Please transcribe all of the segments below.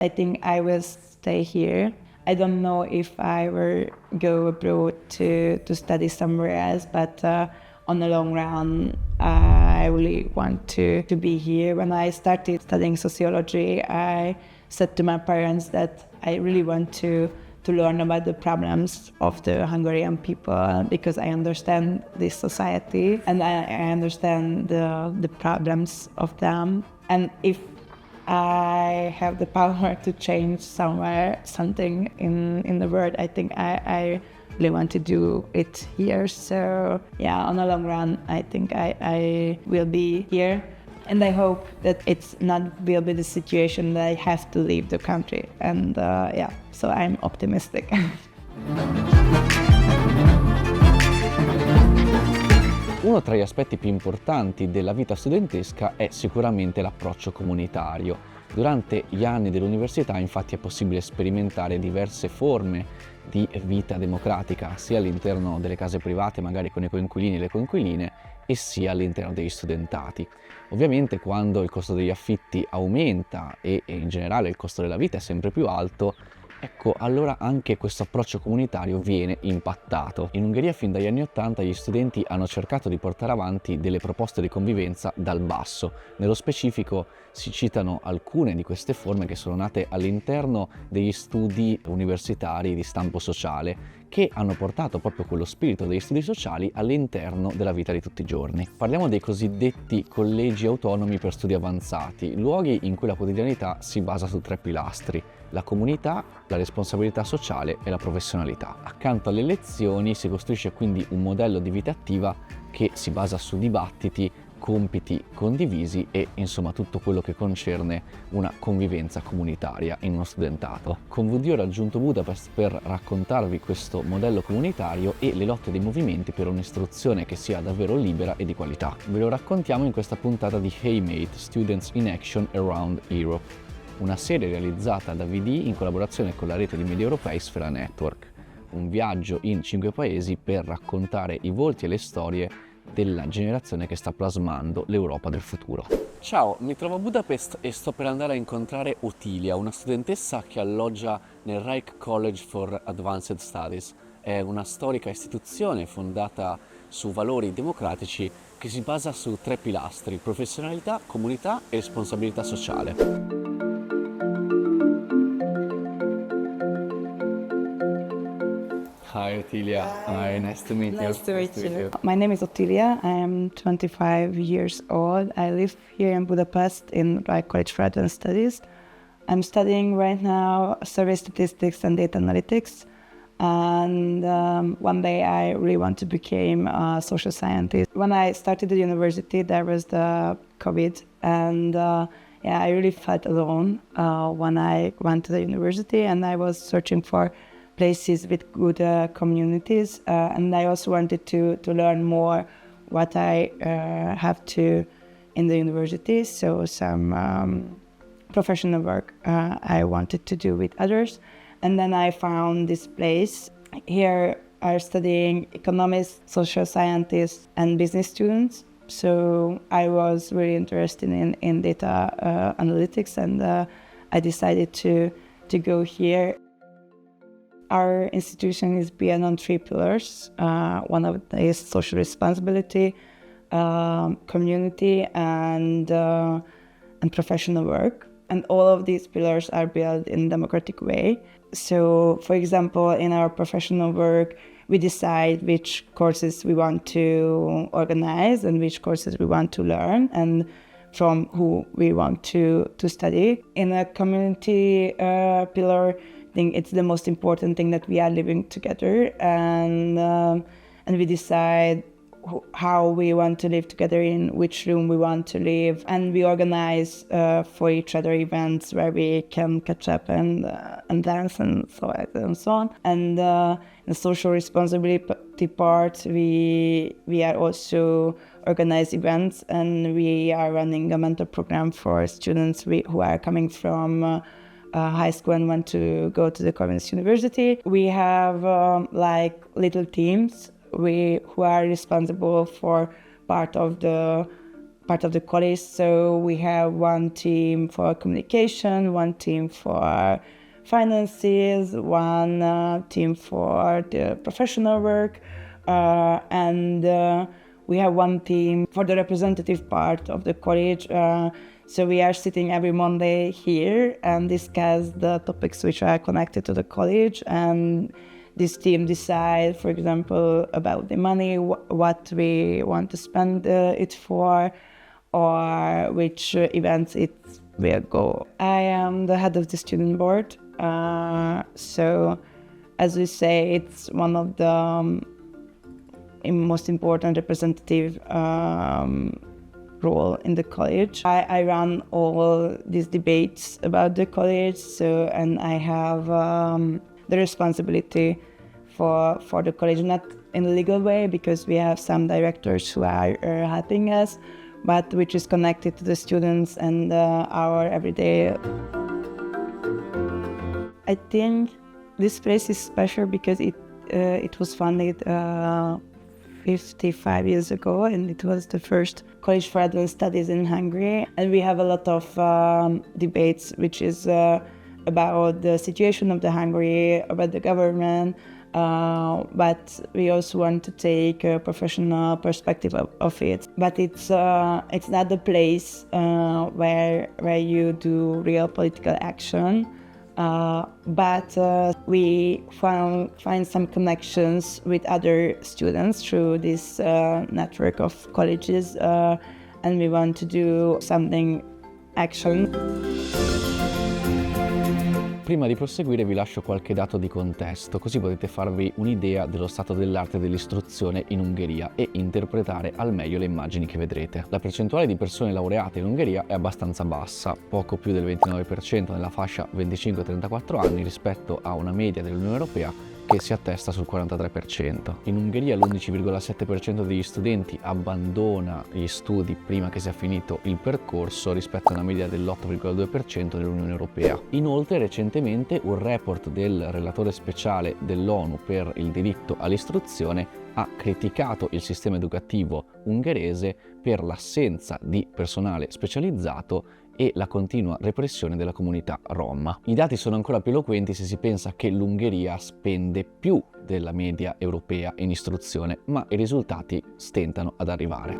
I think I will stay here. I don't know if I will go abroad to study somewhere else, but on the long run, I really want to be here. When I started studying sociology, I said to my parents that I really want to learn about the problems of the Hungarian people because I understand this society and I understand the problems of them. And if I have the power to change something in the world, I think I really want to do it here. So yeah, on the long run, I think I will be here. And I hope that it's not will be the situation that I have to leave the country. And so I'm optimistic. Uno tra gli aspetti più importanti della vita studentesca è sicuramente l'approccio comunitario. Durante gli anni dell'università infatti è possibile sperimentare diverse forme di vita democratica, sia all'interno delle case private, magari con i coinquilini e le coinquiline, e sia all'interno degli studentati. Ovviamente quando il costo degli affitti aumenta e in generale il costo della vita è sempre più alto, ecco, allora anche questo approccio comunitario viene impattato. In Ungheria fin dagli anni '80 gli studenti hanno cercato di portare avanti delle proposte di convivenza dal basso. Nello specifico si citano alcune di queste forme che sono nate all'interno degli studi universitari di stampo sociale, che hanno portato proprio quello spirito degli studi sociali all'interno della vita di tutti i giorni. Parliamo dei cosiddetti collegi autonomi per studi avanzati, luoghi in cui la quotidianità si basa su 3 pilastri: la comunità, la responsabilità sociale e la professionalità. Accanto alle lezioni si costruisce quindi un modello di vita attiva che si basa su dibattiti, compiti condivisi e insomma tutto quello che concerne una convivenza comunitaria in uno studentato. Con VD ho raggiunto Budapest per raccontarvi questo modello comunitario e le lotte dei movimenti per un'istruzione che sia davvero libera e di qualità. Ve lo raccontiamo in questa puntata di Hey Mate, Students in Action Around Europe, una serie realizzata da VD in collaborazione con la rete di media europei Sphera Network. Un viaggio in 5 paesi per raccontare i volti e le storie della generazione che sta plasmando l'Europa del futuro. Ciao, mi trovo a Budapest e sto per andare a incontrare Ottilia, una studentessa che alloggia nel Reich College for Advanced Studies. È una storica istituzione fondata su valori democratici che si basa su 3 pilastri: professionalità, comunità e responsabilità sociale. Hi Ottilia, hi, nice to meet you. Nice to meet you. My name is Ottilia. I'm 25 years old. I live here in Budapest in Reich College for Advanced Studies. I'm studying right now survey statistics and data analytics. And one day I really want to become a social scientist. When I started the university, there was the COVID, and I really felt alone when I went to the university, and I was searching for places with good communities, and I also wanted to learn more what I have to in the university. So some professional work I wanted to do with others, and then I found this place. Here are studying economists, social scientists, and business students. So I was really interested in data analytics, and I decided to go here. Our institution is built on 3 pillars. One of them is social responsibility, community, and professional work. And all of these pillars are built in a democratic way. So, for example, in our professional work, we decide which courses we want to organize and which courses we want to learn, and from who we want to study. In a community pillar, I think it's the most important thing that we are living together, and we decide how we want to live together, in which room we want to live, and we organize for each other events where we can catch up and dance and so on. And in the social responsibility part, we are also organize events, and we are running a mentor program for students who are coming from high school and want to go to the Communist University. We have like little teams who are responsible for part of the part of the college. So we have one team for communication, one team for finances, one team for the professional work, and we have one team for the representative part of the college. So we are sitting every Monday here and discuss the topics which are connected to the college, and this team decide, for example, about the money, what we want to spend it for, or which events it will go. I am the head of the student board, so as we say, it's one of the most important representative role in the college. I run all these debates about the college, and I have the responsibility for the college, not in a legal way, because we have some directors who are helping us, but which is connected to the students and our everyday. I think this place is special because it was founded 55 years ago, and it was the first college for advanced studies in Hungary. And we have a lot of debates, which is about the situation of the Hungary, about the government, but we also want to take a professional perspective of it. But it's not the place where you do real political action. But we find some connections with other students through this network of colleges, and we want to do something action. Prima di proseguire vi lascio qualche dato di contesto, così potete farvi un'idea dello stato dell'arte dell'istruzione in Ungheria e interpretare al meglio le immagini che vedrete. La percentuale di persone laureate in Ungheria è abbastanza bassa, poco più del 29% nella fascia 25-34 anni rispetto a una media dell'Unione Europea che si attesta sul 43%. In Ungheria l'11,7% degli studenti abbandona gli studi prima che sia finito il percorso, rispetto a una media dell'8,2% dell'Unione Europea. Inoltre recentemente un report del relatore speciale dell'ONU per il diritto all'istruzione ha criticato il sistema educativo ungherese per l'assenza di personale specializzato e la continua repressione della comunità rom. I dati sono ancora più eloquenti se si pensa che l'Ungheria spende più della media europea in istruzione, ma i risultati stentano ad arrivare.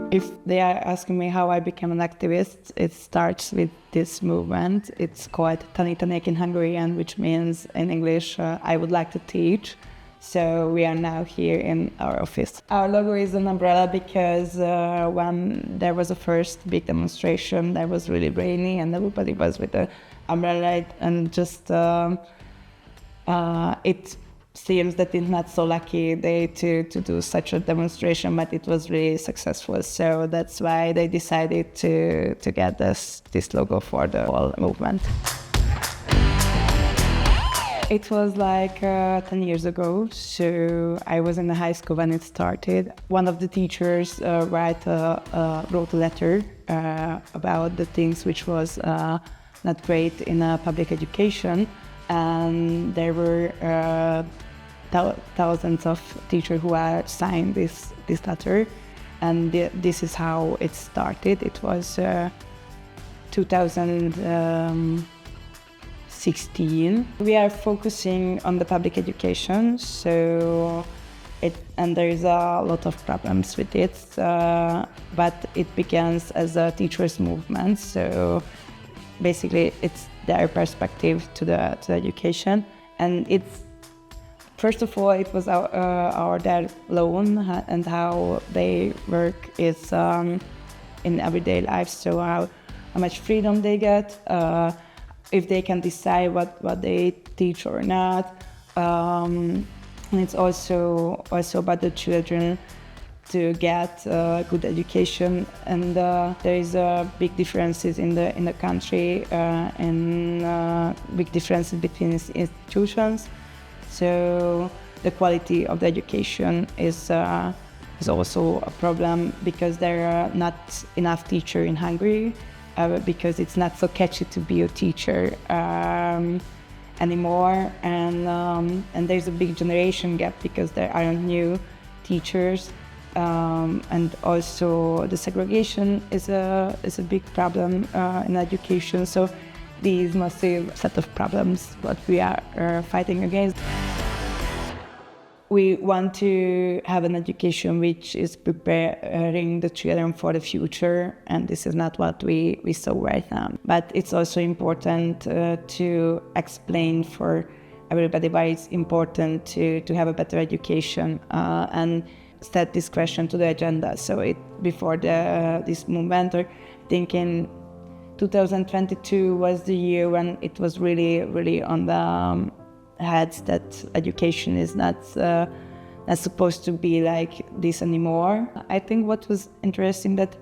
If they are asking me how I became an activist, it starts with this movement. It's called Tanítanék in Hungarian, which means in English, I would like to teach. So we are now here in our office. Our logo is an umbrella because when there was a first big demonstration, that was really rainy and everybody was with the umbrella, and just it seems that it's not so lucky day to do such a demonstration, but it was really successful. So that's why they decided to get this logo for the whole movement. It was like 10 years ago, so I was in the high school when it started. One of the teachers wrote a letter about the things which was not great in public education, and there were thousands of teachers who had signed this letter, and this is how it started. It was 2016. We are focusing on the public education, and there is a lot of problems with it, but it begins as a teachers' movement. So basically, it's their perspective to the education, and it's first of all it was their loan and how they work is in everyday life. So how much freedom they get. If they can decide what they teach or not, and it's also about the children to get good education. And there is big differences in the country, and big differences between institutions. So the quality of the education is also a problem because there are not enough teachers in Hungary. Because it's not so catchy to be a teacher anymore, and there's a big generation gap because there aren't new teachers, and also the segregation is a big problem in education. So these massive set of problems what we are fighting against. We want to have an education which is preparing the children for the future, and this is not what we saw right now. But it's also important to explain for everybody why it's important to have a better education and set this question to the agenda. So before this movement, I think in 2022 was the year when it was really on the heads that education is not supposed to be like this anymore. I think what was interesting that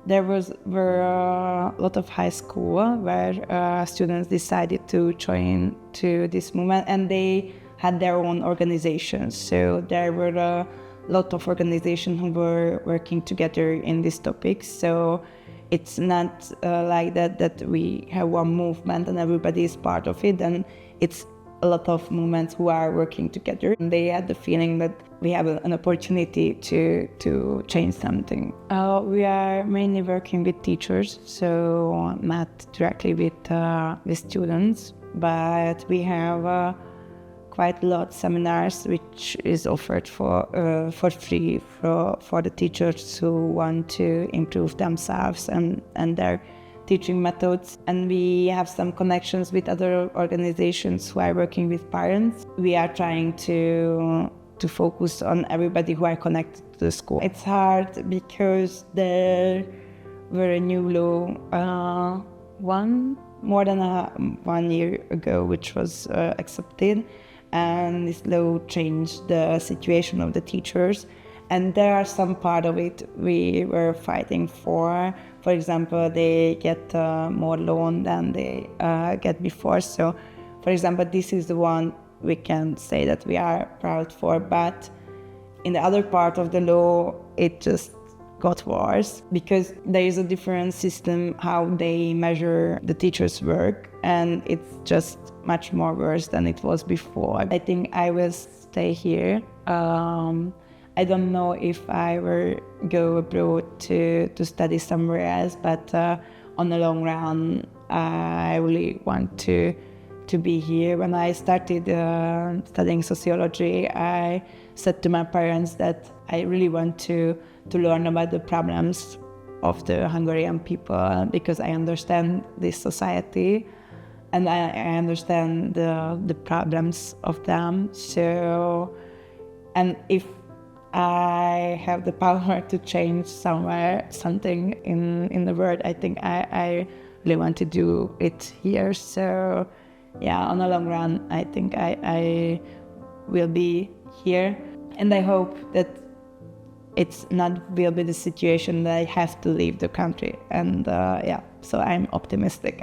there were a lot of high school where students decided to join to this movement, and they had their own organizations. So there were a lot of organizations who were working together in these topics. So it's not like that we have one movement and everybody is part of it, and it's a lot of movements who are working together. And they had the feeling that we have an opportunity to change something. We are mainly working with teachers, so not directly with students, but we have quite a lot of seminars which is offered for free for the teachers who want to improve themselves and their teaching methods. And we have some connections with other organizations who are working with parents. We are trying to focus on everybody who are connected to the school. It's hard because there were a new law more than 1 year ago which was accepted, and this law changed the situation of the teachers. And there are some part of it we were fighting for. For example, they get more loan than they get before. So, for example, this is the one we can say that we are proud for. But in the other part of the law, it just got worse because there is a different system how they measure the teachers' work, and it's just much more worse than it was before. I think I will stay here. I don't know if I will go abroad to study somewhere else, but on the long run, I really want to be here. When I started studying sociology, I said to my parents that I really want to learn about the problems of the Hungarian people because I understand this society and I understand the problems of them. So, and if I have the power to change something in the world, I think I really want to do it here. So yeah, on the long run, I think I will be here, and I hope that it's not will be the situation that I have to leave the country. And so I'm optimistic.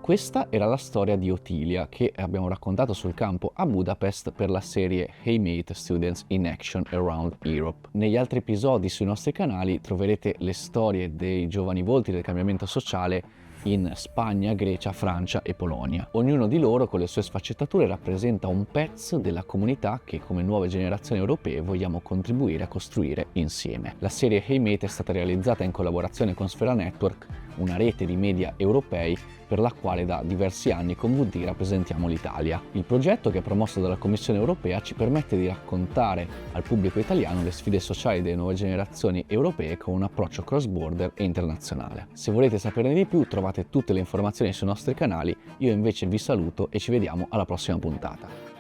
Questa era la storia di Ottilia che abbiamo raccontato sul campo a Budapest per la serie Hey Mate Students in Action Around Europe. Negli altri episodi sui nostri canali troverete le storie dei giovani volti del cambiamento sociale in Spagna, Grecia, Francia e Polonia. Ognuno di loro con le sue sfaccettature rappresenta un pezzo della comunità che come nuove generazioni europee vogliamo contribuire a costruire insieme. La serie Hey Mate è stata realizzata in collaborazione con Sphera Network, una rete di media europei per la quale da diversi anni con VD rappresentiamo l'Italia. Il progetto, che è promosso dalla Commissione europea, ci permette di raccontare al pubblico italiano le sfide sociali delle nuove generazioni europee con un approccio cross-border e internazionale. Se volete saperne di più trovate tutte le informazioni sui nostri canali, io invece vi saluto e ci vediamo alla prossima puntata.